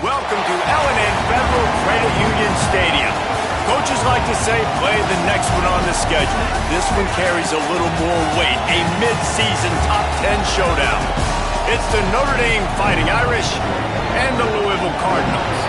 welcome to L&N Federal Credit Union Stadium. Coaches like to say play the next one on the schedule. This one carries a little more weight, a mid-season top 10 showdown. It's the Notre Dame Fighting Irish and the Louisville Cardinals.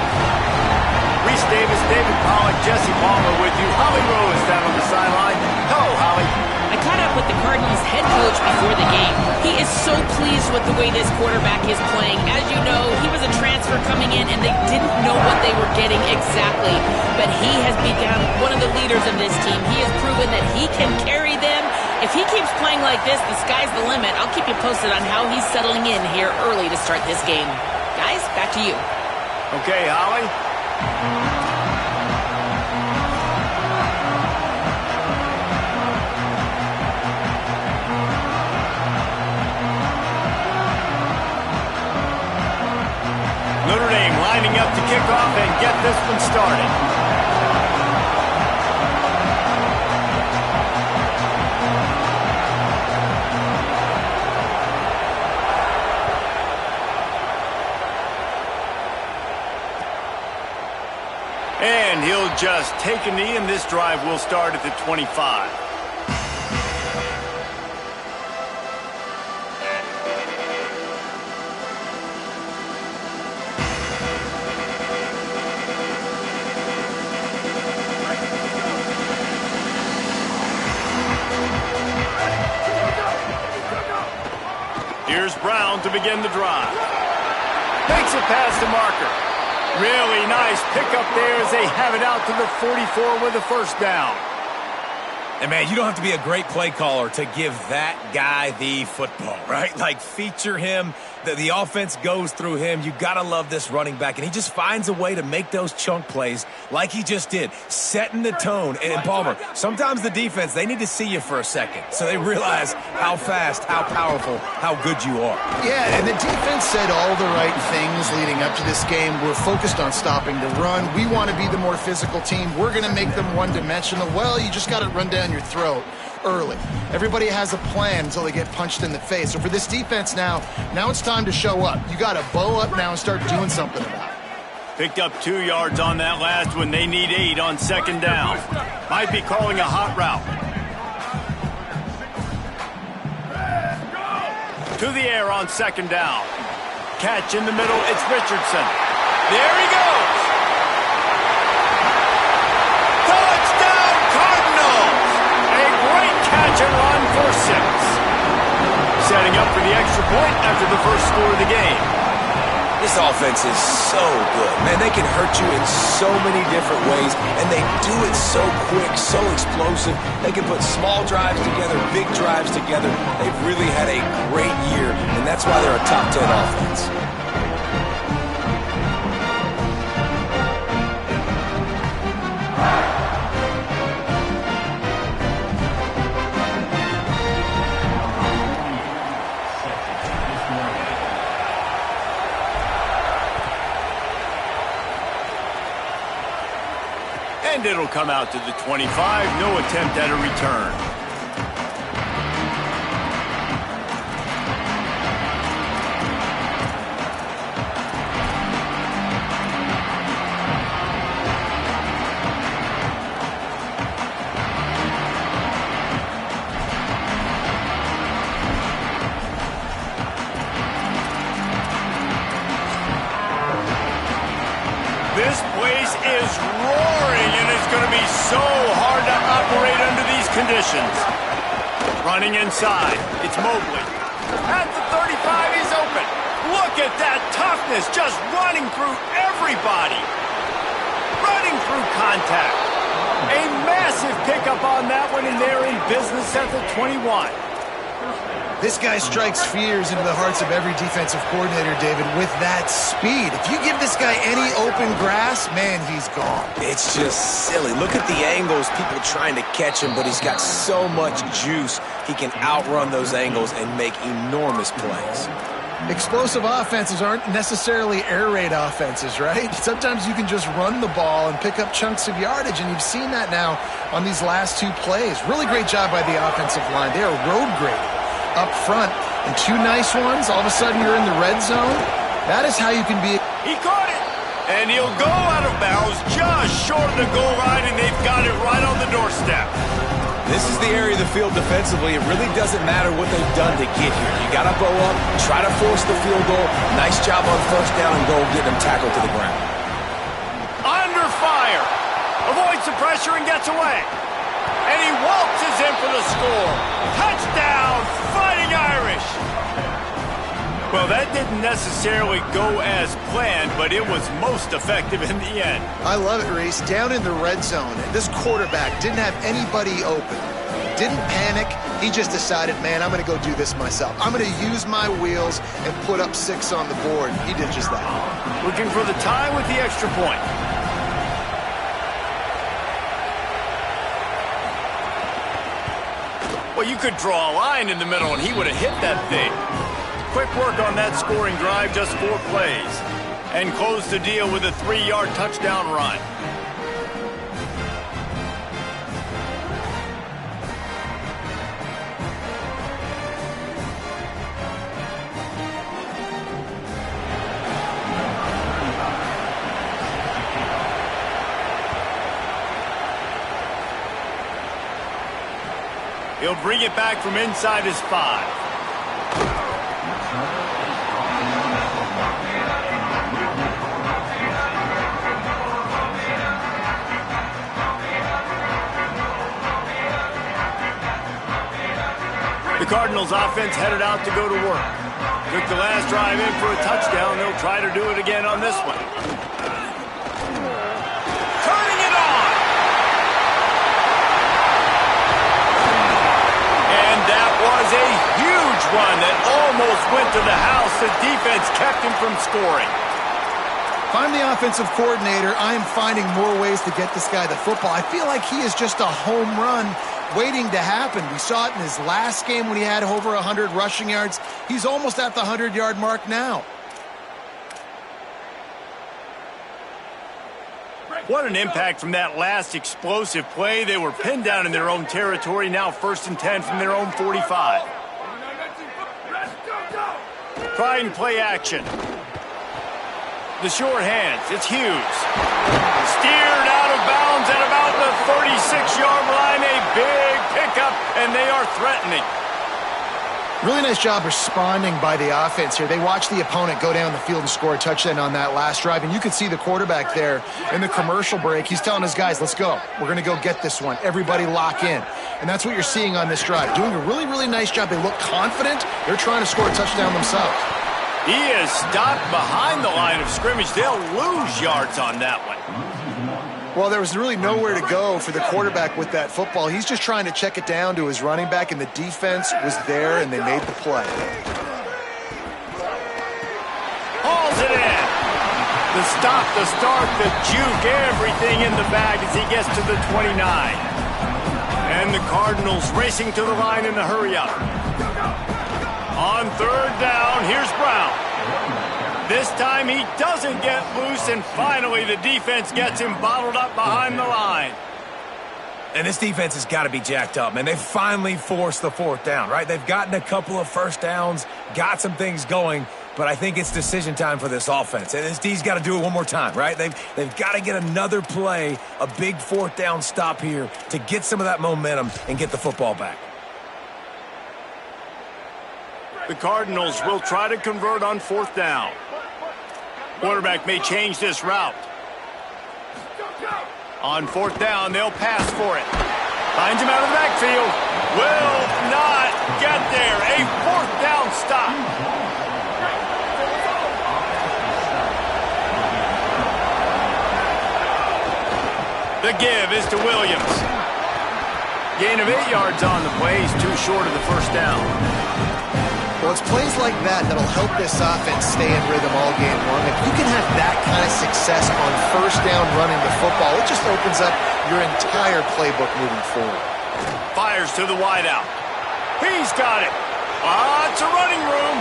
Reese Davis, David Pollack, Jesse Palmer with you. Holly Rose down on the sideline. Hello, Holly. I caught up with the Cardinals head coach before the game. He is so pleased with the way this quarterback is playing. As you know, he was a transfer coming in, and they didn't know what they were getting exactly. But he has become one of the leaders of this team. He has proven that he can carry them. If he keeps playing like this, the sky's the limit. I'll keep you posted on how he's settling in here early to start this game. Guys, back to you. Okay, Holly. Notre Dame lining up to kick off and get this one started. And he'll just take a knee, and this drive will start at the 25. Here's Brown to begin the drive. Makes it past the marker. Really nice pickup there as they have it out to the 44 with a first down. And, man, you don't have to be a great play caller to give that guy the football, right? Like, feature him. The offense goes through him. You got to love this running back. And he just finds a way to make those chunk plays like he just did, setting the tone. And, Palmer, sometimes the defense, they need to see you for a second so they realize how fast, how powerful, how good you are. Yeah, and the defense said all the right things leading up to this game. We're focused on stopping the run. We want to be the more physical team. We're going to make them one-dimensional. Well, you just got to run down your throat early. Everybody has a plan until they get punched in the face. So for this defense now it's time to show up. You got to bow up now and start doing something about it. Picked up 2 yards on that last one. They need 8 on second down. Might be calling a hot route. To the air on second down. Catch in the middle. It's Richardson. There he goes. Touchdown, Cardinals! A great catch and run for 6. Setting up for the extra point after the first score of the game. This offense is so good. Man, they can hurt you in so many different ways, and they do it so quick, so explosive. They can put small drives together, big drives together. They've really had a great year, and that's why they're a top 10 offense. And it'll come out to the 25. No attempt at a return. This place is roaring, and it's going to be so hard to operate under these conditions. Running inside, it's Mobley. At the 35, he's open. Look at that toughness, just running through everybody. Running through contact. A massive pickup on that one, and they're in business at the 21. This guy strikes fears into the hearts of every defensive coordinator, David, with that speed. If you give this guy any open grass, man, he's gone. It's just silly. Look at the angles, people trying to catch him, but he's got so much juice. He can outrun those angles and make enormous plays. Explosive offenses aren't necessarily air raid offenses, right? Sometimes you can just run the ball and pick up chunks of yardage, and you've seen that now on these last 2 plays. Really great job by the offensive line. They are road grading up front, and 2 nice ones. All of a sudden, you're in the red zone. That is how you can be. He caught it. And he'll go out of bounds just short of the goal line, and they've got it right on the doorstep. This is the area of the field defensively. It really doesn't matter what they've done to get here. You got to bow up, try to force the field goal. Nice job on first down and goal, getting them tackled to the ground. Under fire. Avoids the pressure and gets away. And he waltzes in for the score. Touchdown, Fighting Irish. Well, that didn't necessarily go as planned, but it was most effective in the end. I love it, Reese. Down in the red zone, this quarterback didn't have anybody open. Didn't panic. He just decided, man, I'm going to go do this myself. I'm going to use my wheels and put up 6 on the board. He did just that. Looking for the tie with the extra point. Well, you could draw a line in the middle, and he would have hit that thing. Quick work on that scoring drive, just 4 plays. And close the deal with a 3-yard touchdown run. He'll bring it back from inside his 5. The Cardinals offense headed out to go to work. Took the last drive in for a touchdown. They'll try to do it again on this one. Turning it on! And that was a huge run that almost went to the house. The defense kept him from scoring. If I'm the offensive coordinator, I am finding more ways to get this guy the football. I feel like he is just a home run waiting to happen. We saw it in his last game when he had over 100 rushing yards. He's almost at the 100-yard mark now. What an impact from that last explosive play. They were pinned down in their own territory. Now 1st and 10 from their own 45. Try and play action. The short hands. It's Hughes. Steered out of bounds at about the 36-yard line. A big pickup, and they are threatening. Really nice job responding by the offense here. They watched the opponent go down the field and score a touchdown on that last drive, and you could see the quarterback there in the commercial break. He's telling his guys, let's go. We're going to go get this one. Everybody lock in. And that's what you're seeing on this drive. Doing a really, really nice job. They look confident. They're trying to score a touchdown themselves. He is stopped behind the line of scrimmage. They'll lose yards on that one. Well, there was really nowhere to go for the quarterback with that football. He's just trying to check it down to his running back, and the defense was there, and they made the play. Hauls it in. The stop, the start, the juke, everything in the bag as he gets to the 29. And the Cardinals racing to the line in the hurry-up. On 3rd down, here's Brown. This time he doesn't get loose, and finally the defense gets him bottled up behind the line. And this defense has got to be jacked up, man. They finally forced the 4th down, right? They've gotten a couple of first downs, got some things going, but I think it's decision time for this offense. And this D's got to do it one more time, right? They've got to get another play, a big 4th down stop here to get some of that momentum and get the football back. The Cardinals will try to convert on 4th down. Quarterback may change this route. On 4th down, they'll pass for it. Finds him out of the backfield. Will not get there. A 4th down stop. The give is to Williams. Gain of 8 yards on the play. He's too short of the 1st down. Well, it's plays like that that'll help this offense stay in rhythm all game long. If you can have that kind of success on 1st down running the football, it just opens up your entire playbook moving forward. Fires to the wideout. He's got it. Lots of running room.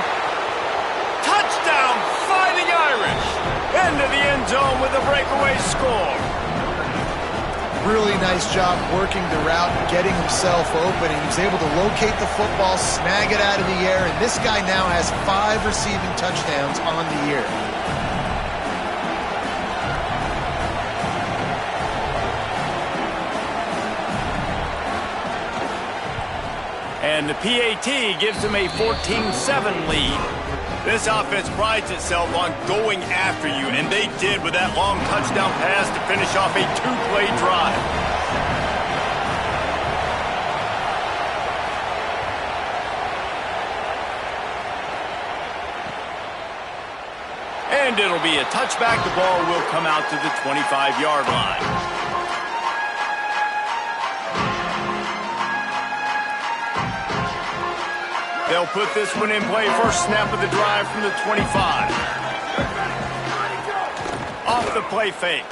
Touchdown, Fighting Irish. Into the end zone with a breakaway score. Really nice job working the route, getting himself open, and he was able to locate the football, snag it out of the air, and this guy now has 5 receiving touchdowns on the year. And the PAT gives them a 14-7 lead. This offense prides itself on going after you, and they did with that long touchdown pass to finish off a two-play drive. And it'll be a touchback. The ball will come out to the 25-yard line. They'll put this one in play. First snap of the drive from the 25. Off the play fake.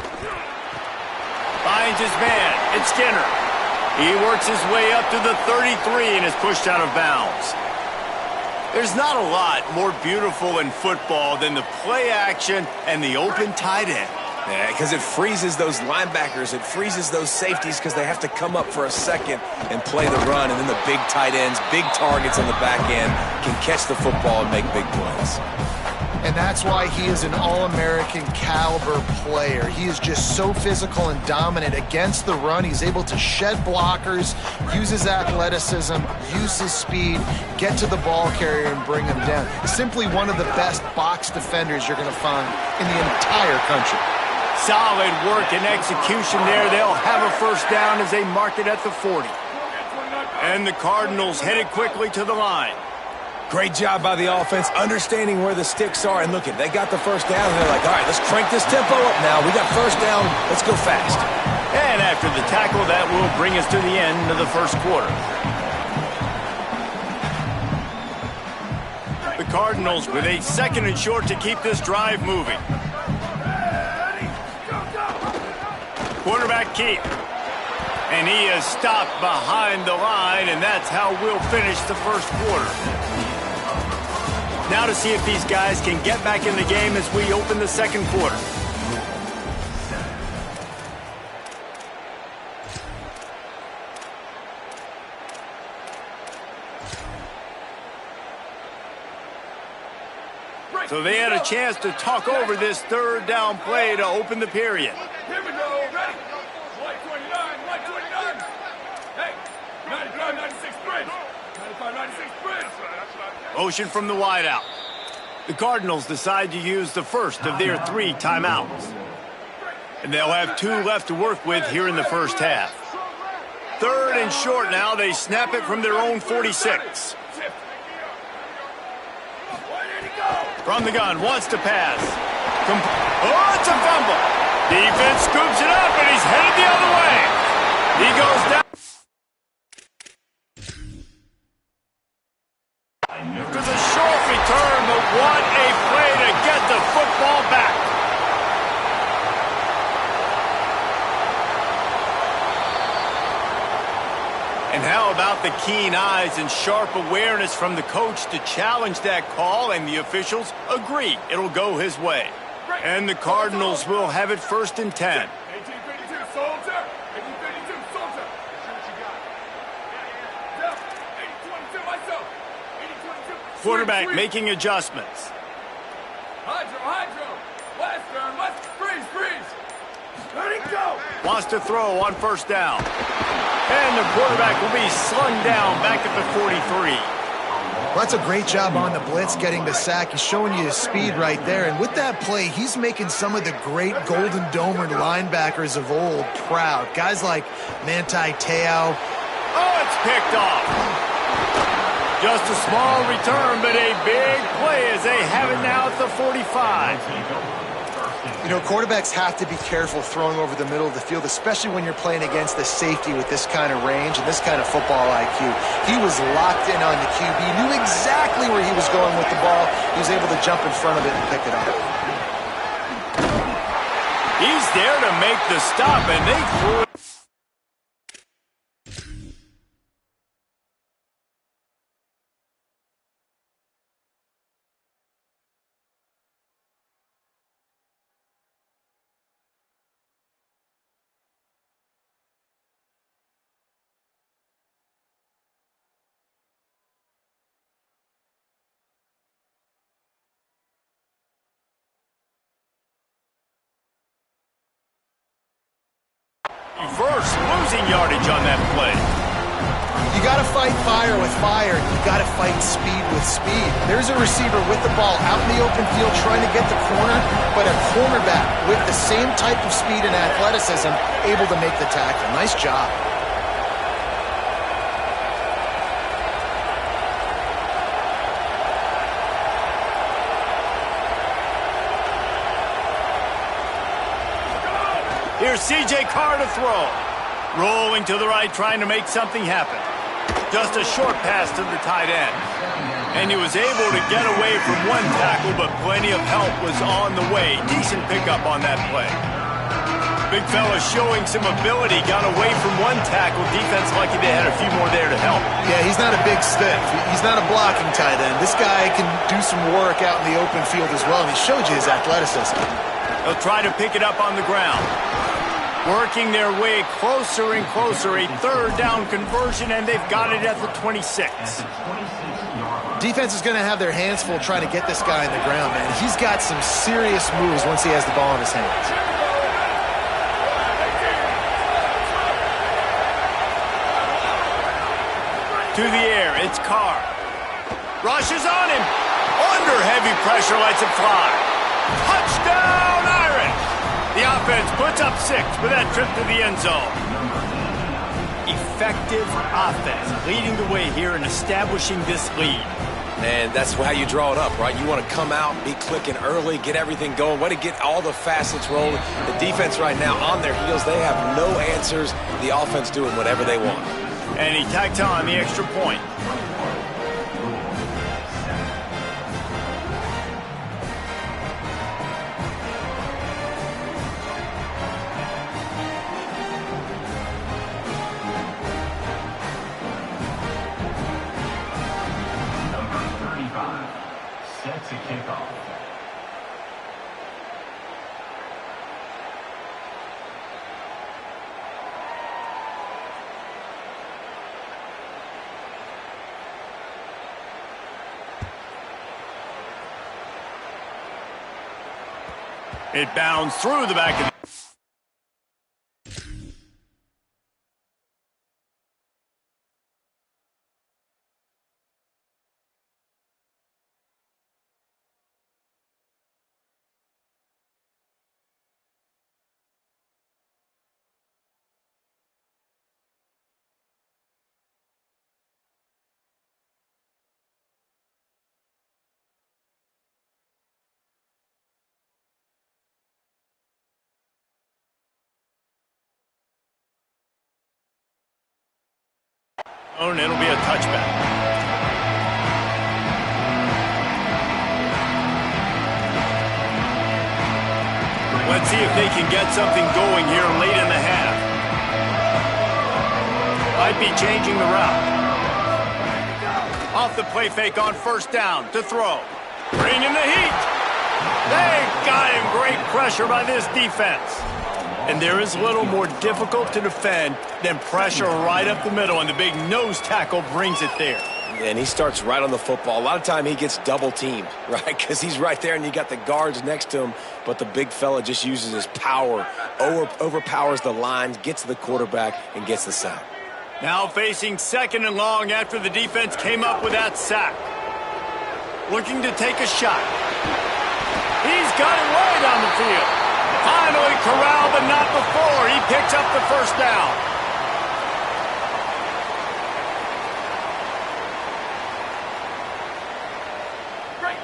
Finds his man. It's Skinner. He works his way up to the 33 and is pushed out of bounds. There's not a lot more beautiful in football than the play action and the open tight end. Yeah, because it freezes those linebackers. It freezes those safeties because they have to come up for a second and play the run. And then the big tight ends, big targets on the back end can catch the football and make big plays. And that's why he is an all-American caliber player. He is just so physical and dominant against the run. He's able to shed blockers, use his athleticism, use his speed, get to the ball carrier and bring him down. Simply one of the best box defenders you're going to find in the entire country. Solid work and execution there. They'll have a first down as they mark it at the 40. And the Cardinals headed quickly to the line. Great job by the offense, understanding where the sticks are. And look, they got the first down, and they're like, all right, let's crank this tempo up now. We got first down. Let's go fast. And after the tackle, that will bring us to the end of the first quarter. The Cardinals with a second and short to keep this drive moving. Quarterback keep. And he is stopped behind the line, and that's how we'll finish the first quarter. Now to see if these guys can get back in the game as we open the second quarter. So they had a chance to talk over this third down play to open the period. Here we go, ready? 129. Hey, 95, 96 bridge. 95, 96 bridge. Motion from the wideout. The Cardinals decide to use the first of their 3 timeouts. And they'll have 2 left to work with here in the first half. Third and short now. They snap it from their own 46. From the gun, wants to pass. Oh, it's a fumble. Defense scoops it up, and he's headed the other way. He goes down. It was a short return, but what a play to get the football back. And how about the keen eyes and sharp awareness from the coach to challenge that call, and the officials agree it'll go his way. And the Cardinals will have it first and 10. 1832, soldier. 1832, soldier. Yeah, 8022, myself. 8022. Quarterback making adjustments. Hydro. Western, West. Freeze. Let it go. Wants to throw on first down. And the quarterback will be slung down back at the 43. Well, that's a great job on the blitz, getting the sack. He's showing you his speed right there. And with that play, he's making some of the great Golden Domer linebackers of old proud. Guys like Ncaa. Oh, it's picked off. Just a small return, but a big play as they have it now at the 45. You know, quarterbacks have to be careful throwing over the middle of the field, especially when you're playing against the safety with this kind of range and this kind of football IQ. He was locked in on the QB, knew exactly where he was going with the ball. He was able to jump in front of it and pick it up. He's there to make the stop, and they threw it. First losing yardage on that play. You got got to fight fire with fire. You got to fight speed with speed. There's a receiver with the ball out in the open field trying to get the corner, but a cornerback with the same type of speed and athleticism able to make the tackle. Nice job. Here's C.J. Carr to throw. Rolling to the right, trying to make something happen. Just a short pass to the tight end. And he was able to get away from one tackle, but plenty of help was on the way. Decent pickup on that play. Big fella showing some ability. Got away from one tackle. Defense lucky they had a few more there to help. Yeah, he's not a big stiff. He's not a blocking tight end. This guy can do some work out in the open field as well, and he showed you his athleticism. They'll try to pick it up on the ground. Working their way closer and closer. A third down conversion, and they've got it at the 26. Defense is going to have their hands full trying to get this guy on the ground, man. He's got some serious moves once he has the ball in his hands. To the air, it's Carr. Rushes on him. Under heavy pressure, lets it fly. Touchdown, Irish! The offense puts up 6 for that trip to the end zone. Effective offense, leading the way here and establishing this lead. And that's how you draw it up, right? You want to come out, be clicking early, get everything going, way to get all the facets rolling. The defense right now on their heels, they have no answers. The offense doing whatever they want. And he tacked on the extra point. Set to kick off. It bounds through the back of the... And it'll be a touchback. Let's see if they can get something going here late in the half. Might be changing the route. Off the play fake on first down to throw. Bringing the heat. They got him. Great pressure by this defense. And there is little more difficult to defend than pressure right up the middle, and the big nose tackle brings it there. And he starts right on the football. A lot of time he gets double teamed, right? Because he's right there and you got the guards next to him, but the big fella just uses his power, overpowers the line, gets to the quarterback, and gets the sack. Now facing second and long after the defense came up with that sack. Looking to take a shot. He's got it way down the field. Finally corralled, but not before. He picks up the first down.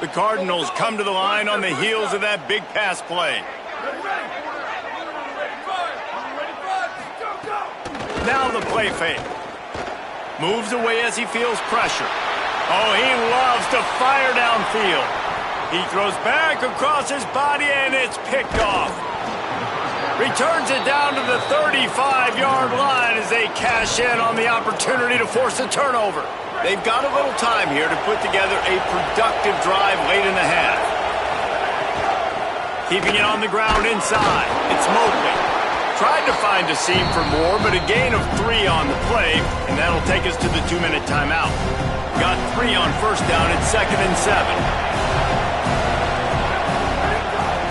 The Cardinals come to the line on the heels of that big pass play. Now the play fake. Moves away as he feels pressure. Oh, he loves to fire downfield. He throws back across his body, and it's picked off. Returns it down to the 35-yard line as they cash in on the opportunity to force a turnover. They've got a little time here to put together a productive drive late in the half. Keeping it on the ground inside. It's Mobley. Tried to find a seam for more, but a gain of 3 on the play, and that'll take us to the 2-minute timeout. Got 3 on first down at 2nd and 7.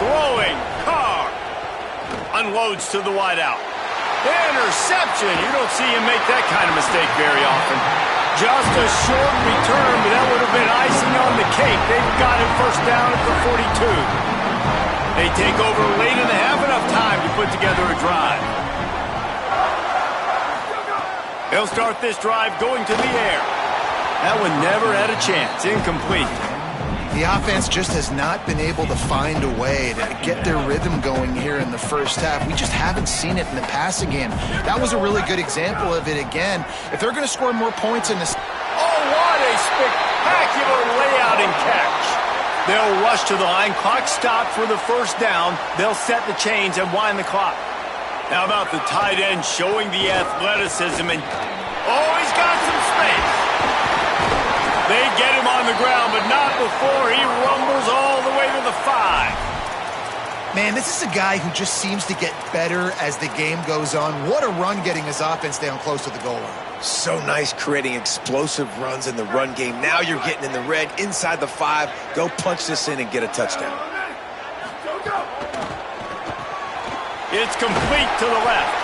Throwing, Carr. Unloads to the wideout. Interception. You don't see him make that kind of mistake very often. Just a short return, but that would have been icing on the cake. They've got it first down at the 42. They take over late in the half, enough time to put together a drive. They'll start this drive going to the air. That one never had a chance. Incomplete. The offense just has not been able to find a way to get their rhythm going here in the first half. We just haven't seen it in the passing game. That was a really good example of it again. If they're going to score more points in this... Oh, what a spectacular layout and catch. They'll rush to the line. Clock stopped for the first down. They'll set the chains and wind the clock. How about the tight end showing the athleticism? And oh, he's got some space. They get him on the ground, but not before he rumbles all the way to the 5. Man, this is a guy who just seems to get better as the game goes on. What a run getting his offense down close to the goal line. So nice creating explosive runs in the run game. Now you're getting in the red inside the 5. Go punch this in and get a touchdown. It's complete to the left.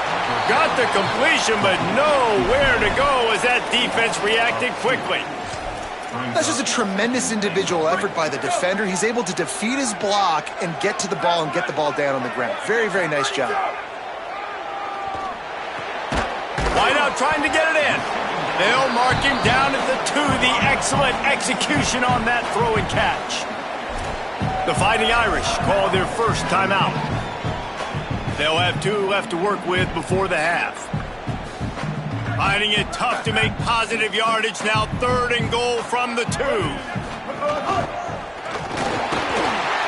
Got the completion, but nowhere to go as that defense reacted quickly. That's just a tremendous individual effort by the defender. He's able to defeat his block and get to the ball and get the ball down on the ground. Very, very nice job. Wideout trying to get it in. They'll mark him down at the 2. The excellent execution on that throw and catch. The Fighting Irish call their first timeout. They'll have 2 left to work with before the half. Finding it tough to make positive yardage now. 3rd and goal from the 2.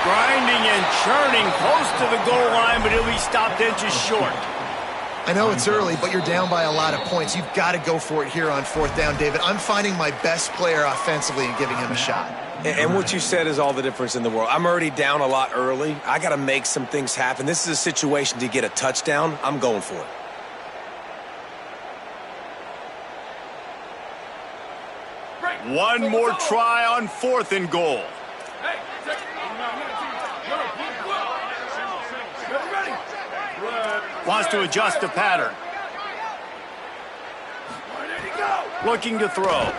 Grinding and churning close to the goal line, but he'll be stopped inches short. I know it's early, but you're down by a lot of points. You've got to go for it here on 4th down, David. I'm finding my best player offensively and giving him a shot. And what you said is all the difference in the world. I'm already down a lot early. I got to make some things happen. This is a situation to get a touchdown. I'm going for it. One more try on 4th and goal. Wants to adjust the pattern. Looking to throw.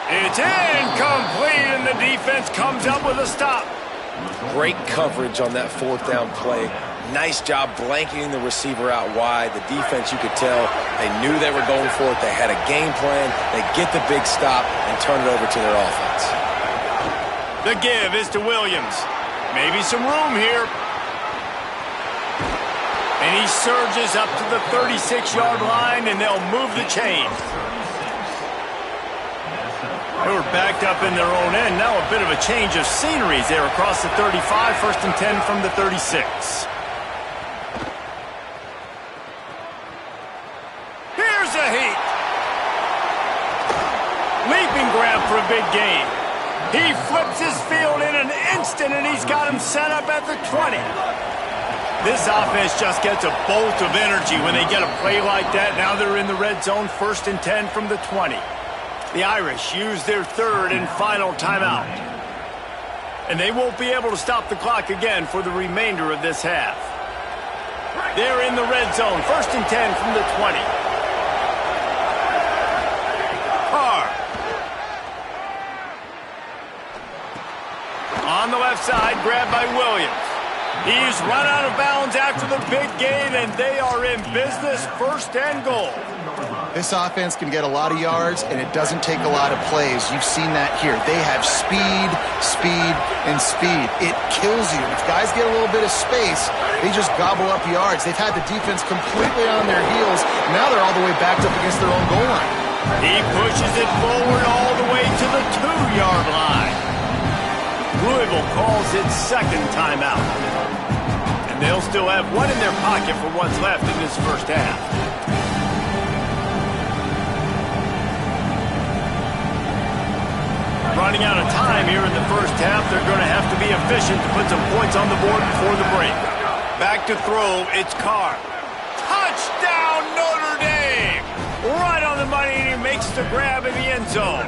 It's incomplete, and the defense comes up with a stop. Great coverage on that 4th down play. Nice job blanketing the receiver out wide. The defense, you could tell, they knew they were going for it. They had a game plan. They get the big stop and turn it over to their offense. The give is to Williams. Maybe some room here. And he surges up to the 36-yard line, and they'll move the chains. They were backed up in their own end. Now a bit of a change of scenery there across the 35. 1st and 10 from the 36. Here's a heat. Leaping grab for a big gain. He flips his field in an instant, and he's got him set up at the 20. This offense just gets a bolt of energy when they get a play like that. Now they're in the red zone. 1st and 10 from the 20. The Irish use their 3rd and final timeout. And they won't be able to stop the clock again for the remainder of this half. They're in the red zone. 1st and 10 from the 20. Carr. On the left side, grabbed by Williams. He's run out of bounds after the big gain, and they are in business. 1st and goal. This offense can get a lot of yards, and it doesn't take a lot of plays. You've seen that here. They have speed, speed, and speed. It kills you. If guys get a little bit of space, they just gobble up yards. They've had the defense completely on their heels. Now they're all the way backed up against their own goal line. He pushes it forward all the way to the 2-yard line. Louisville calls its 2nd timeout. And they'll still have one in their pocket for what's left in this first half. Running out of time here in the first half. They're going to have to be efficient to put some points on the board before the break. Back to throw, it's Carr. Touchdown, Notre Dame! Right on the money, and he makes the grab in the end zone.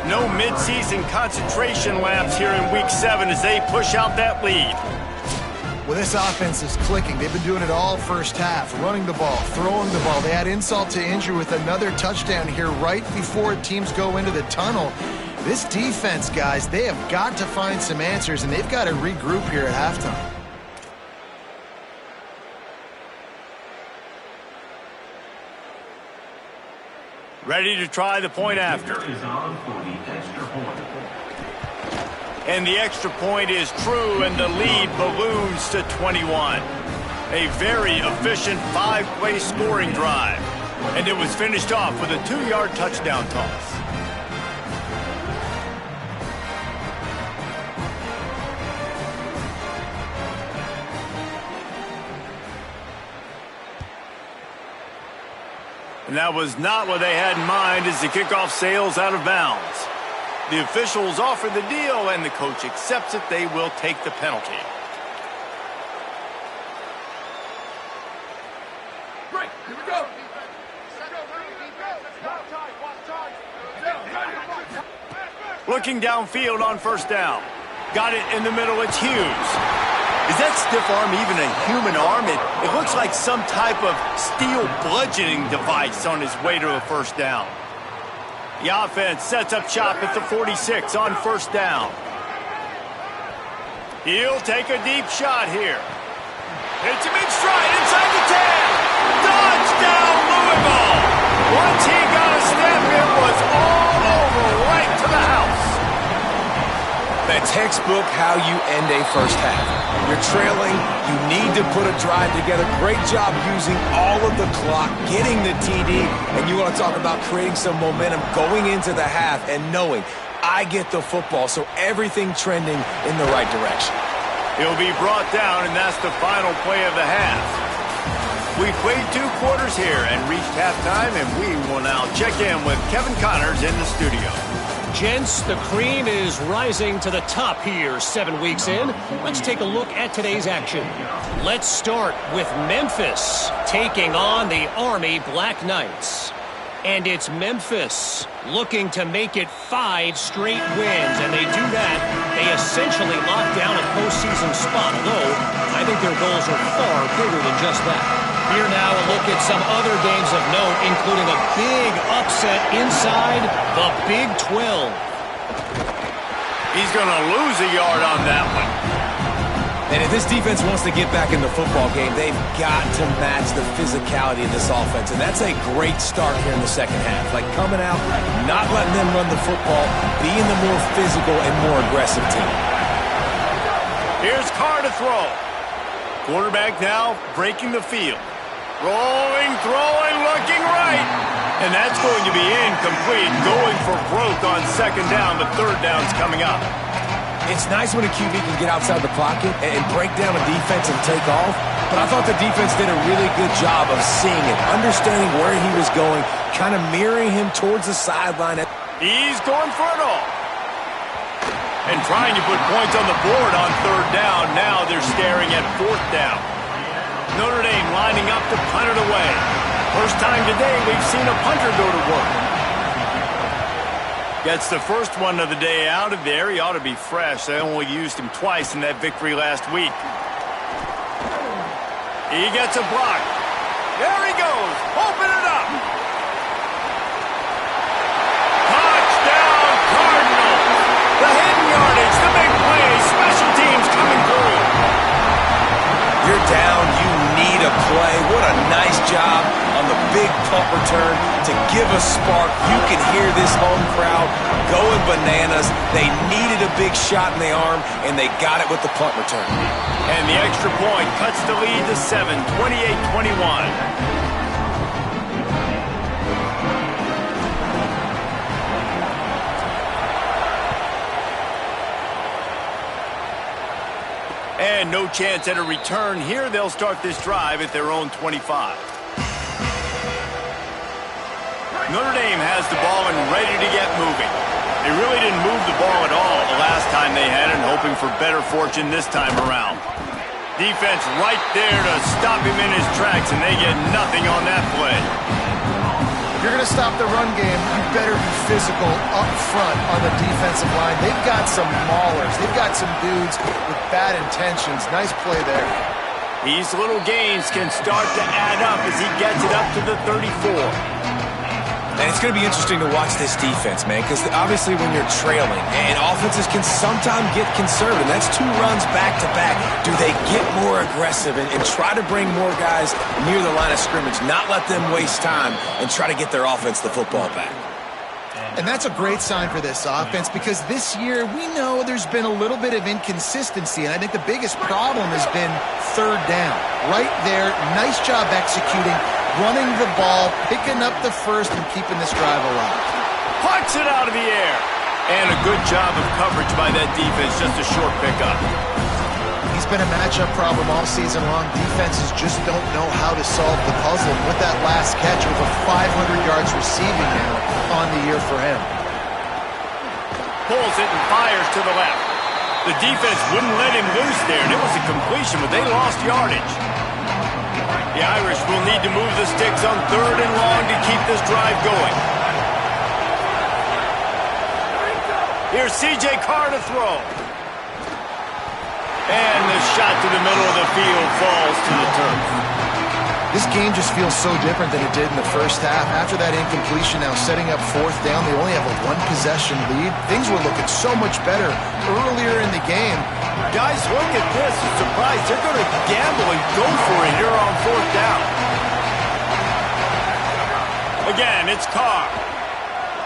No midseason concentration laps here in Week 7 as they push out that lead. Well, this offense is clicking. They've been doing it all first half, running the ball, throwing the ball. They add insult to injury with another touchdown here right before teams go into the tunnel. This defense, guys, they have got to find some answers, and they've got to regroup here at halftime. Ready to try the point after. And the extra point is true, and the lead balloons to 21. A very efficient 5-play scoring drive. And it was finished off with a 2-yard touchdown toss. And that was not what they had in mind as the kickoff sails out of bounds. The officials offer the deal, and the coach accepts it. They will take the penalty. Great, here we go. Looking downfield on first down. Got it in the middle. It's Hughes. Is that stiff arm even a human arm? It looks like some type of steel bludgeoning device on his way to a first down. The offense sets up shop at the 46 on first down. He'll take a deep shot here. It's a big stride inside the 10. Touchdown, Louisville. Once he got a step, it was all over right to the house. That textbook how you end a first half. You're trailing, you need to put a drive together. Great job using all of the clock, getting the TD, and you want to talk about creating some momentum going into the half and knowing I get the football, so everything trending in the right direction. He'll be brought down, and that's the final play of the half. We've played 2 quarters here and reached halftime, and we will now check in with Kevin Connors in the studio. Gents, the cream is rising to the top here 7 weeks in. Let's take a look at today's action. Let's start with Memphis taking on the Army Black Knights. And it's Memphis looking to make it 5 straight wins, and they do that. They essentially lock down a postseason spot, although I think their goals are far bigger than just that. Here now a look at some other games of note, including a big upset inside the Big 12. He's going to lose a yard on that one. And if this defense wants to get back in the football game, they've got to match the physicality of this offense. And that's a great start here in the second half. Like coming out, not letting them run the football, being the more physical and more aggressive team. Here's Carr to throw. Quarterback now breaking the field. Rolling, throwing, looking right. And that's going to be incomplete. Going for broke on second down, but third down's coming up. It's nice when a QB can get outside the pocket and break down a defense and take off. But I thought the defense did a really good job of seeing it, understanding where he was going, kind of mirroring him towards the sideline. He's going for it all. And trying to put points on the board on third down. Now they're staring at fourth down. Notre Dame lining up to punt it away. First time today we've seen a punter go to work. Gets the first one of the day out of there. He ought to be fresh. They only used him twice in that victory last week. He gets a block. There he goes. Open it up. Touchdown, Cardinals. The hidden yardage, the big play. Special teams coming through. You're down. You need a play. What a nice job on the big punt return to give a spark. You can hear this home crowd going bananas. They needed a big shot in the arm, and they got it with the punt return. And the extra point cuts the lead to 7, 28-21. And no chance at a return here. They'll start this drive at their own 25. Notre Dame has the ball and ready to get moving. They really didn't move the ball at all the last time they had it, hoping for better fortune this time around. Defense right there to stop him in his tracks, and they get nothing on that play. If you're going to stop the run game, you better be physical up front on the defensive line. They've got some maulers. They've got some dudes with bad intentions. Nice play there. These little gains can start to add up as he gets it up to the 34. And it's going to be interesting to watch this defense, man, because obviously when you're trailing, and offenses can sometimes get conservative. That's 2 runs back-to-back. Do they get more aggressive and try to bring more guys near the line of scrimmage, not let them waste time, and try to get their offense the football back? And that's a great sign for this offense because this year we know there's been a little bit of inconsistency, and I think the biggest problem has been third down. Right there, nice job executing, running the ball, picking up the first, and keeping this drive alive. Pucks it out of the air. And a good job of coverage by that defense, just a short pickup. He's been a matchup problem all season long. Defenses just don't know how to solve the puzzle. With that last catch, over 500 yards receiving now on the year for him. Pulls it and fires to the left. The defense wouldn't let him loose there, and it was a completion, but they lost yardage. The Irish will need to move the sticks on 3rd and long to keep this drive going. Here's C.J. Carr to throw. And the shot to the middle of the field falls to the turf. This game just feels so different than it did in the first half. After that incompletion, now setting up 4th down, they only have a 1-possession lead. Things were looking so much better earlier in the game. Guys, look at this. I'm surprised they're going to gamble and go for it here on 4th down. Again, it's Carr.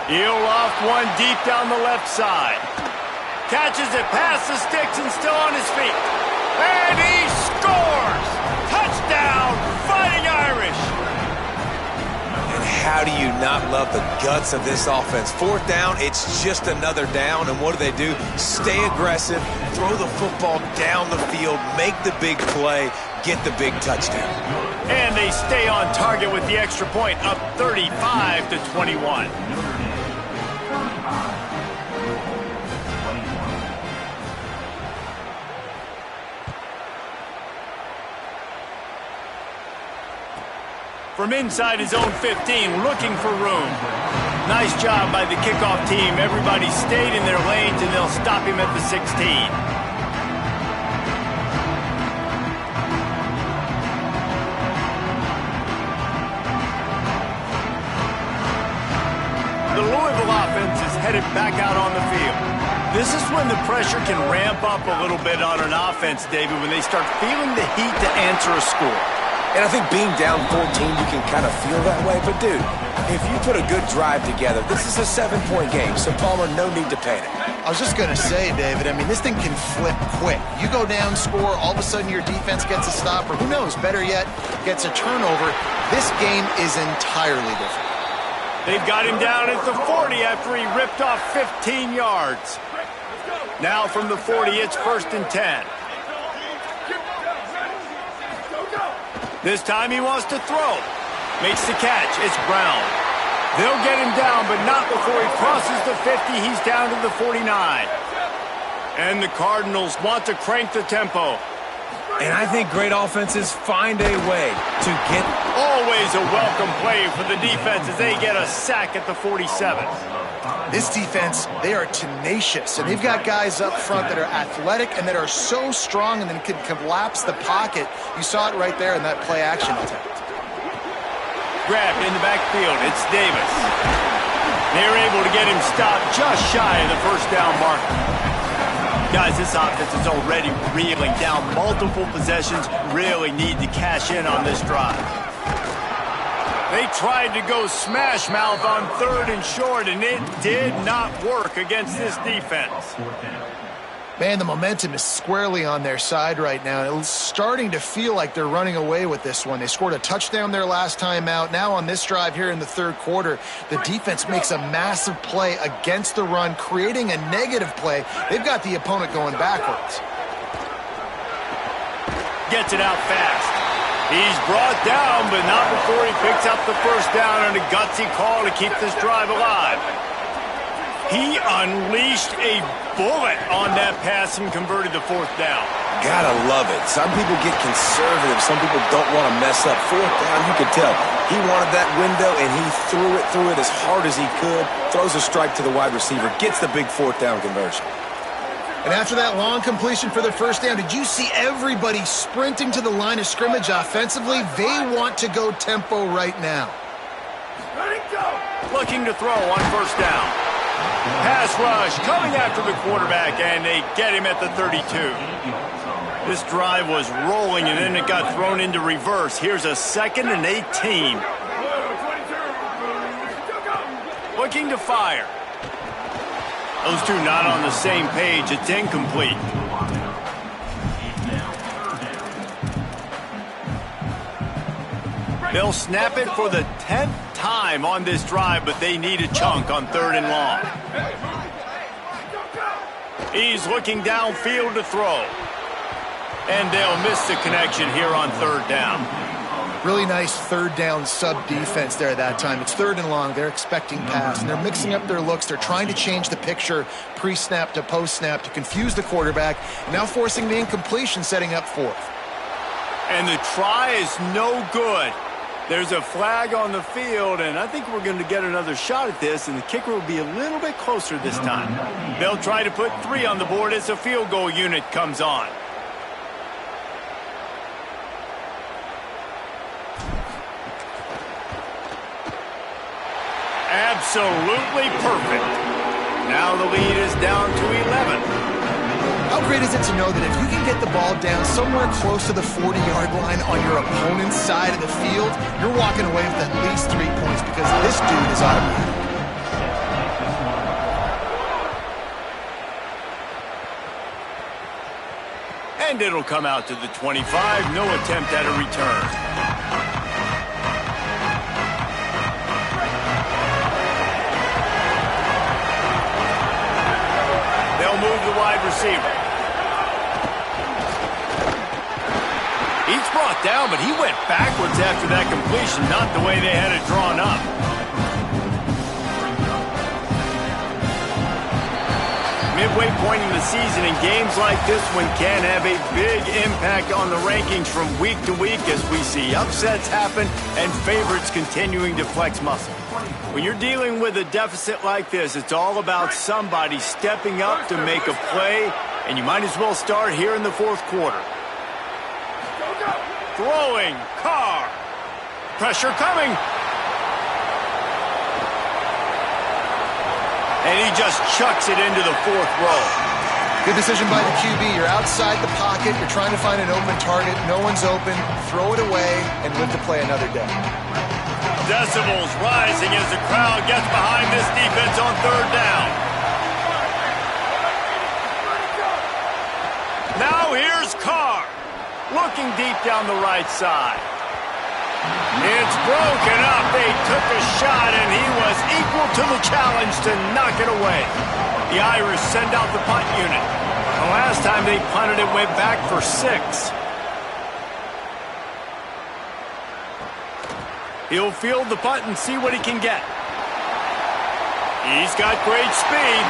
He'll off one deep down the left side. Catches it past the sticks and still on his feet. And he scores! Touchdown, Fighting Irish! And how do you not love the guts of this offense? 4th down, it's just another down, and what do? Stay aggressive, throw the football down the field, make the big play, get the big touchdown. And they stay on target with the extra point, up 35-21. From inside his own 15, looking for room. Nice job by the kickoff team. Everybody stayed in their lanes, and they'll stop him at the 16. The Louisville offense is headed back out on the field. This is when the pressure can ramp up a little bit on an offense, David, when they start feeling the heat to answer a score. And I think being down 14, you can kind of feel that way. But, dude, if you put a good drive together, this is a 7-point game. So, Palmer, no need to panic. I was just going to say, David, I mean, this thing can flip quick. You go down, score, all of a sudden your defense gets a stop, or who knows, better yet, gets a turnover. This game is entirely different. They've got him down at the 40 after he ripped off 15 yards. Now from the 40, it's 1st and 10. This time he wants to throw. Makes the catch. It's Brown. They'll get him down, but not before he crosses the 50. He's down to the 49. And the Cardinals want to crank the tempo. And I think great offenses find a way to get... Always a welcome play for the defense as they get a sack at the 47. This defense, they are tenacious, and they've got guys up front that are athletic and that are so strong and then can collapse the pocket. You saw it right there in that play-action attempt. Grabbed in the backfield. It's Davis. They're able to get him stopped just shy of the 1st down marker. Guys, this offense is already reeling down multiple possessions. Really need to cash in on this drive. They tried to go smash mouth on 3rd and short, and it did not work against this defense. Man, the momentum is squarely on their side right now. It's starting to feel like they're running away with this one. They scored a touchdown their last time out. Now on this drive here in the 3rd quarter, the defense makes a massive play against the run, creating a negative play. They've got the opponent going backwards. Gets it out fast. He's brought down, but not before he picks up the 1st down on a gutsy call to keep this drive alive. He unleashed a bullet on that pass and converted the fourth down. Gotta love it. Some people get conservative. Some people don't want to mess up. Fourth down, you could tell. He wanted that window, and he threw it as hard as he could. Throws a strike to the wide receiver. Gets the big fourth down conversion. And after that long completion for the first down, did you see everybody sprinting to the line of scrimmage offensively? They want to go tempo right now. Looking to throw on first down. Pass rush coming after the quarterback, and they get him at the 32. This drive was rolling, and then it got thrown into reverse. Here's a 2nd and 18. Looking to fire. Those two not on the same page. It's incomplete. They'll snap it for the 10th time on this drive, but they need a chunk on 3rd and long. He's looking downfield to throw. And they'll miss the connection here on 3rd down. Really nice 3rd down sub-defense there that time. It's 3rd and long. They're expecting pass, and they're mixing up their looks. They're trying to change the picture pre-snap to post-snap to confuse the quarterback, now forcing the incompletion, setting up 4th. And the try is no good. There's a flag on the field, and I think we're going to get another shot at this, and the kicker will be a little bit closer this time. They'll try to put 3 on the board as the field goal unit comes on. Absolutely perfect. Now the lead is down to 11. How great is it to know that if you can get the ball down somewhere close to the 40-yard line on your opponent's side of the field, you're walking away with at least 3 points because this dude is automatic. And it'll come out to the 25. No attempt at a return. They'll move the wide receiver. He's brought down, but he went backwards after that completion, not the way they had it drawn up. Midway point in the season, and games like this one can have a big impact on the rankings from week to week as we see upsets happen and favorites continuing to flex muscle. When you're dealing with a deficit like this, it's all about somebody stepping up to make a play, and you might as well start here in the 4th quarter. Throwing, Carr. Pressure coming. And he just chucks it into the 4th row. Good decision by the QB. You're outside the pocket. You're trying to find an open target. No one's open. Throw it away and live to play another day. Decibels rising as the crowd gets behind this defense on 3rd down. Now here's Carr. Looking deep down the right side. It's broken up. They took a shot, and he was equal to the challenge to knock it away. The Irish send out the punt unit. The last time they punted, it went back for 6. He'll field the punt and see what he can get. He's got great speed.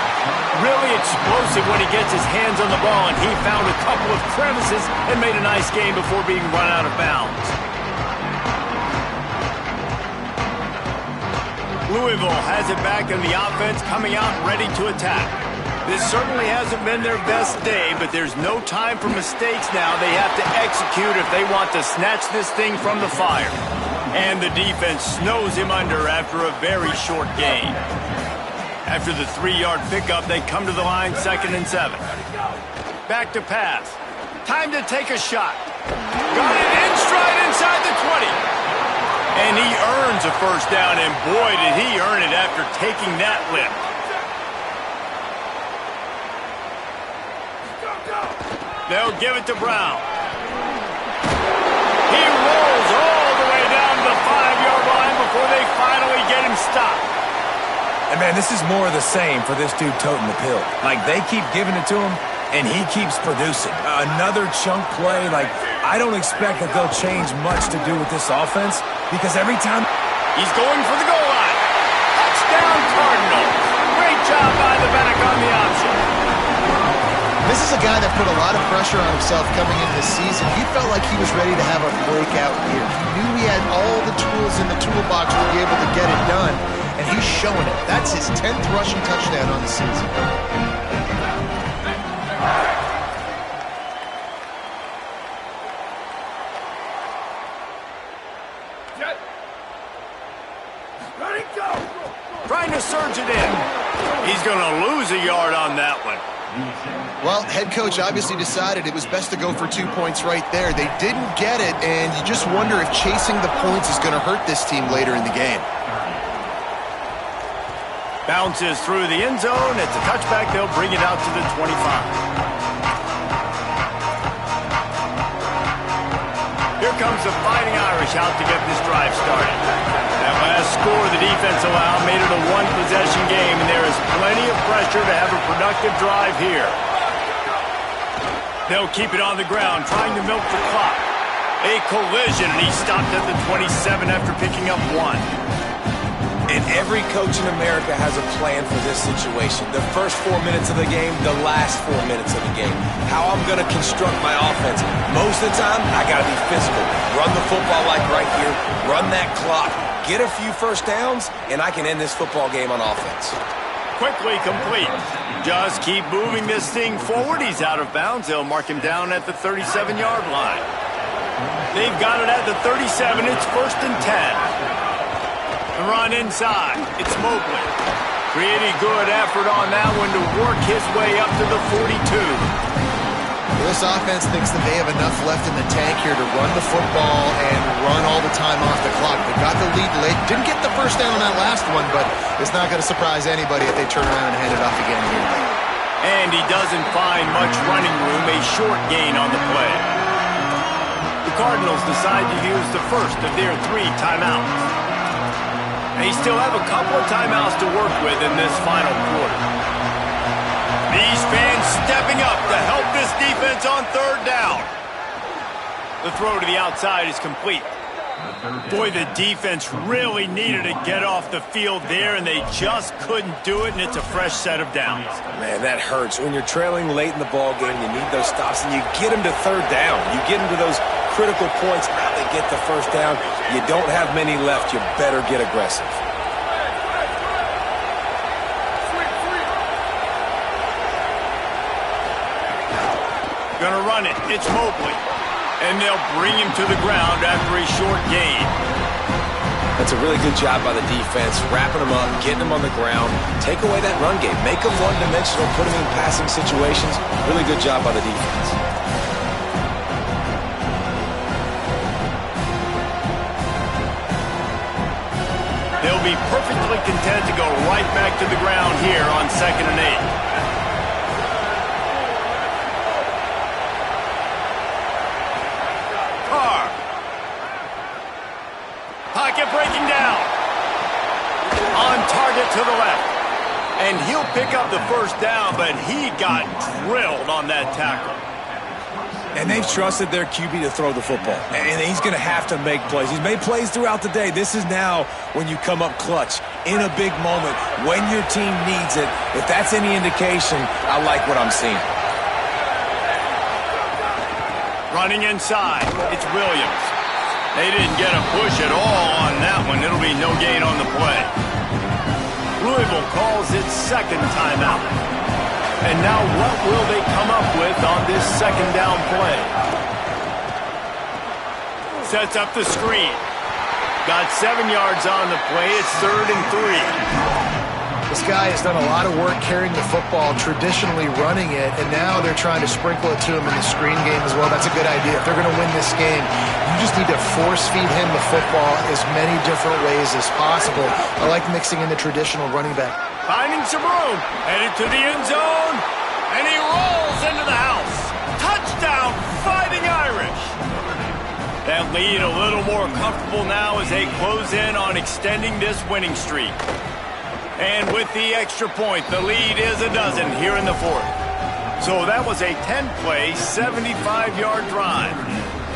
Really explosive when he gets his hands on the ball, and he found a couple of crevices and made a nice game before being run out of bounds. Louisville has it back in the offense, coming out ready to attack. This certainly hasn't been their best day, but there's no time for mistakes now. They have to execute if they want to snatch this thing from the fire. And the defense snows him under after a very short gain. After the 3-yard pickup, they come to the line 2nd and 7. Back to pass. Time to take a shot. Got it in stride inside the 20. And he earns a first down, and boy, did he earn it after taking that lift. They'll give it to Brown. He rolls all the way down to the 5-yard line before they finally get him stopped. And, man, this is more of the same for this dude toting the pill. Like, they keep giving it to him, and he keeps producing. Another chunk play. Like, I don't expect that they'll change much to do with this offense because every time he's going for the goal line. Touchdown, Cardinals. Great job by the back on the option. This is a guy that put a lot of pressure on himself coming into the season. He felt like he was ready to have a breakout year. He knew he had all the tools in the toolbox to be able to get it done, and he's showing it. That's his 10th rushing touchdown on the season. Ready, go! Trying to surge it in. He's going to lose a yard on that one. Well, head coach obviously decided it was best to go for 2 points right there. They didn't get it, and you just wonder if chasing the points is going to hurt this team later in the game. Bounces through the end zone. It's a touchback. They'll bring it out to the 25. Here comes the Fighting Irish out to get this drive started. That last score the defense allowed made it a one-possession game, and there is plenty of pressure to have a productive drive here. They'll keep it on the ground, trying to milk the clock. A collision, and he stopped at the 27 after picking up 1. And every coach in America has a plan for this situation. The first 4 minutes of the game, the last 4 minutes of the game. How I'm going to construct my offense. Most of the time, I got to be physical. Run the football like right here. Run that clock. Get a few first downs, and I can end this football game on offense. Quickly complete. Just keep moving this thing forward. He's out of bounds. They'll mark him down at the 37-yard line. They've got it at the 37. It's 1st and 10. The run inside. It's Mobley. Pretty good effort on that one to work his way up to the 42. Well, this offense thinks that they have enough left in the tank here to run the football and run all the time off the clock. They got the lead late. Didn't get the first down on that last one, but it's not going to surprise anybody if they turn around and hand it off again here. And he doesn't find much running room. A short gain on the play. The Cardinals decide to use the first of their 3 timeouts. They still have a couple of timeouts to work with in this final quarter. These fans stepping up to help this defense on 3rd down. The throw to the outside is complete. Boy, the defense really needed to get off the field there, and they just couldn't do it, and it's a fresh set of downs. Man, that hurts. When you're trailing late in the ball game, you need those stops, and you get them to 3rd down. You get them to those critical points. Now they get the first down. You don't have many left. You better get aggressive. Gonna run it. It's Mobley. And they'll bring him to the ground after a short gain. That's a really good job by the defense, wrapping them up, getting them on the ground. Take away that run game. Make them one-dimensional, put them in passing situations. Really good job by the defense. They'll be perfectly content to go right back to the ground here on 2nd and 8. Pocket breaking down. On target to the left. And he'll pick up the first down, but he got drilled on that tackle. And they've trusted their QB to throw the football. And he's going to have to make plays. He's made plays throughout the day. This is now when you come up clutch, in a big moment, when your team needs it. If that's any indication, I like what I'm seeing. Running inside, it's Williams. They didn't get a push at all on that one. It'll be no gain on the play. Louisville calls its 2nd timeout. And now what will they come up with on this 2nd down play? Sets up the screen. Got 7 yards on the play. It's 3rd and 3. This guy has done a lot of work carrying the football, traditionally running it, and now they're trying to sprinkle it to him in the screen game as well. That's a good idea. If they're going to win this game, you just need to force-feed him the football as many different ways as possible. I like mixing in the traditional running back. Finding some room. Headed to the end zone. And he rolls into the house. Touchdown, Fighting Irish. That lead a little more comfortable now as they close in on extending this winning streak. And with the extra point, the lead is a dozen here in the 4th. So that was a 10-play, 75-yard drive.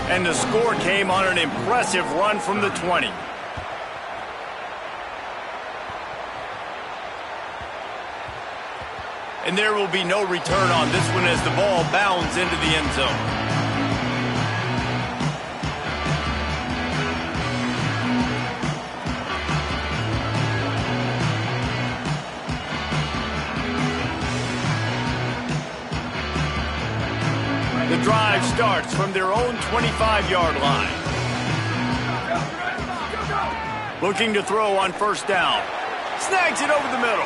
And the score came on an impressive run from the 20. And there will be no return on this one as the ball bounds into the end zone. The drive starts from their own 25-yard line. Looking to throw on first down. Snags it over the middle.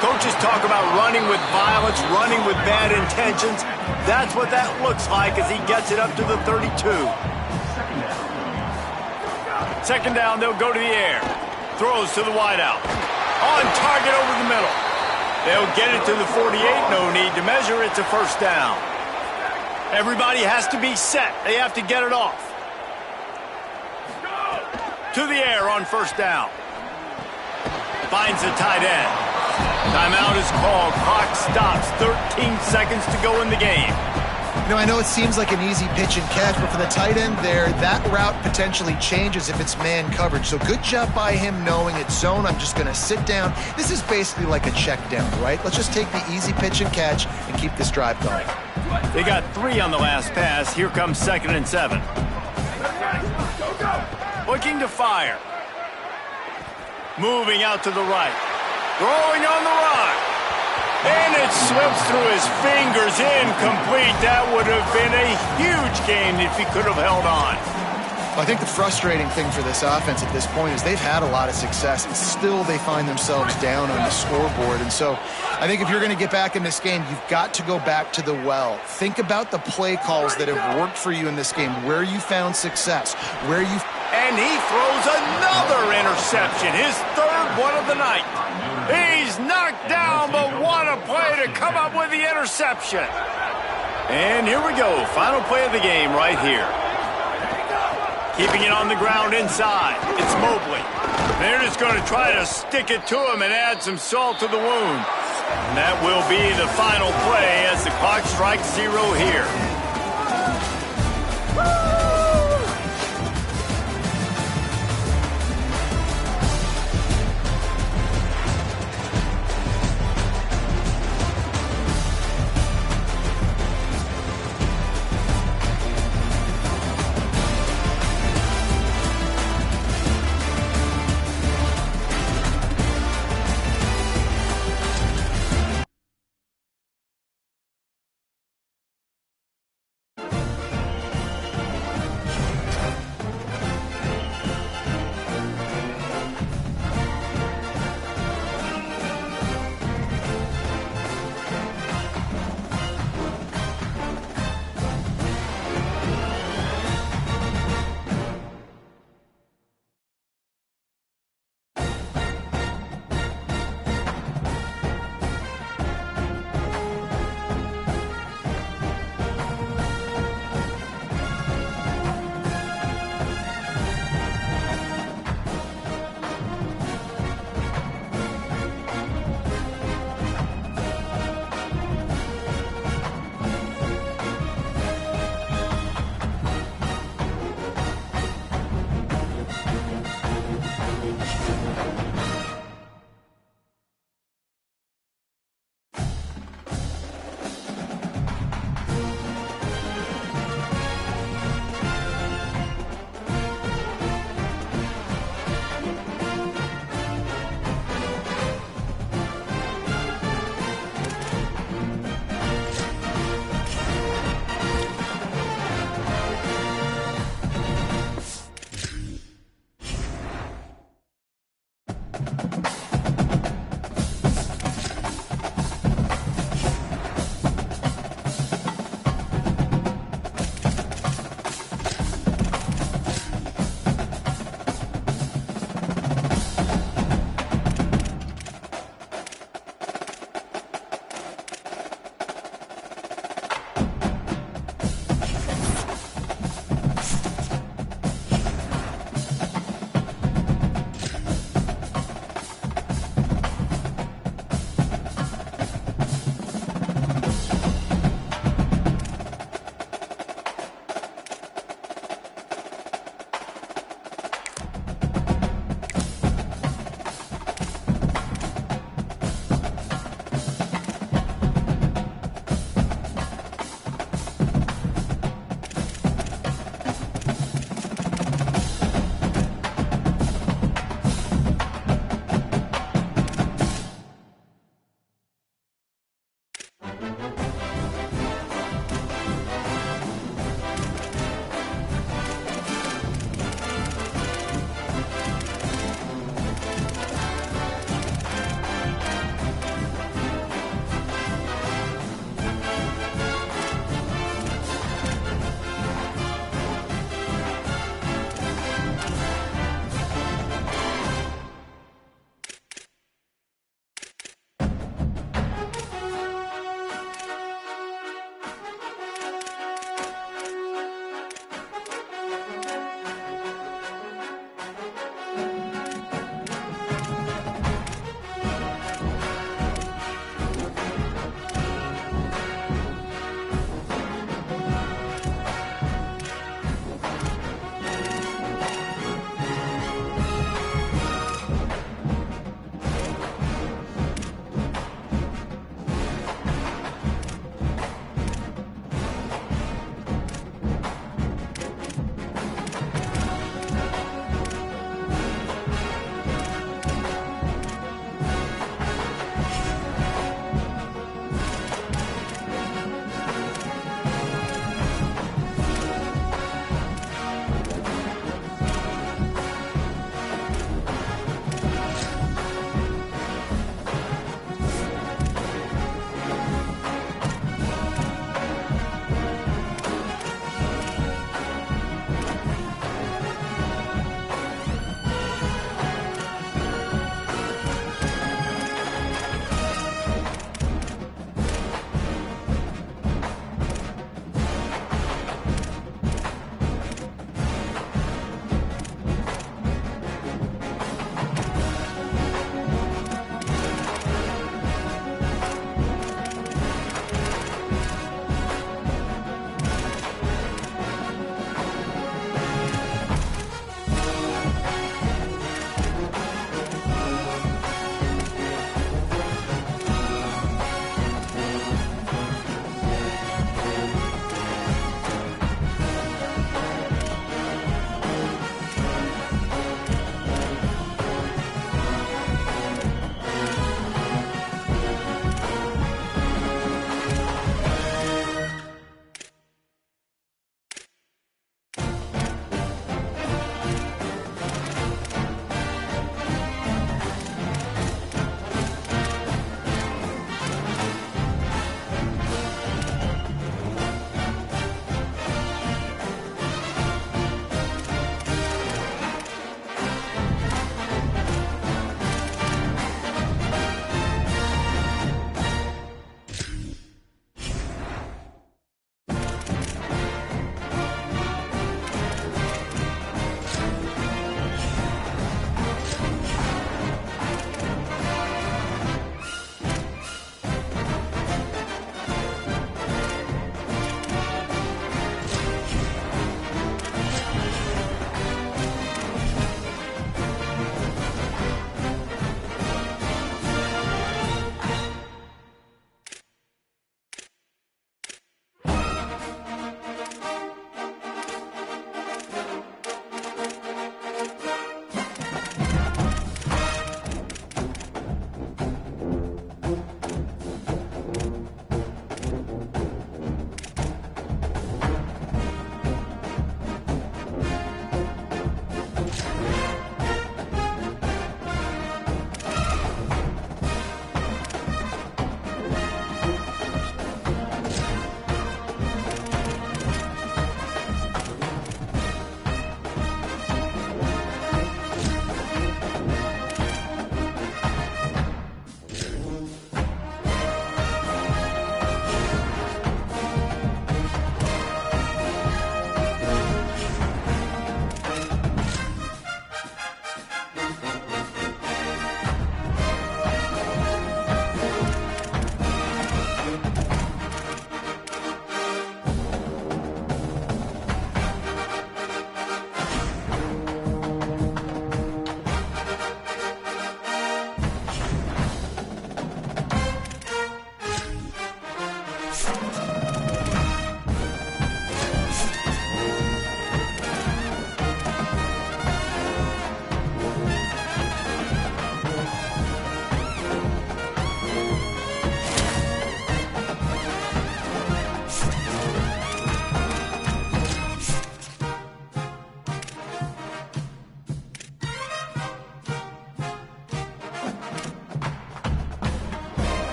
Coaches talk about running with violence, running with bad intentions. That's what that looks like as he gets it up to the 32. Second down, they'll go to the air. Throws to the wideout. On target over the middle. They'll get it to the 48. No need to measure. It's a first down. Everybody has to be set. They have to get it off. To the air on first down. Finds the tight end. Timeout is called. Clock stops. 13 seconds to go in the game. You know, I know it seems like an easy pitch and catch, but for the tight end there, that route potentially changes if it's man coverage. So good job by him knowing it's zone. I'm just going to sit down. This is basically like a check down, right? Let's just take the easy pitch and catch and keep this drive going. They got 3 on the last pass. Here comes 2nd and 7. Looking to fire. Moving out to the right. Throwing on the run. And it slips through his fingers. Incomplete. That would have been a huge gain if he could have held on. I think the frustrating thing for this offense at this point is they've had a lot of success, and still they find themselves down on the scoreboard. And so I think if you're going to get back in this game, you've got to go back to the well. Think about the play calls that have worked for you in this game, where you found success, where you... And he throws another interception, his 3rd one of the night. He's knocked down, but what a play to come up with the interception. And here we go, final play of the game right here. Keeping it on the ground inside. It's Mobley. They're just going to try to stick it to him and add some salt to the wound. And that will be the final play as the clock strikes 0 here.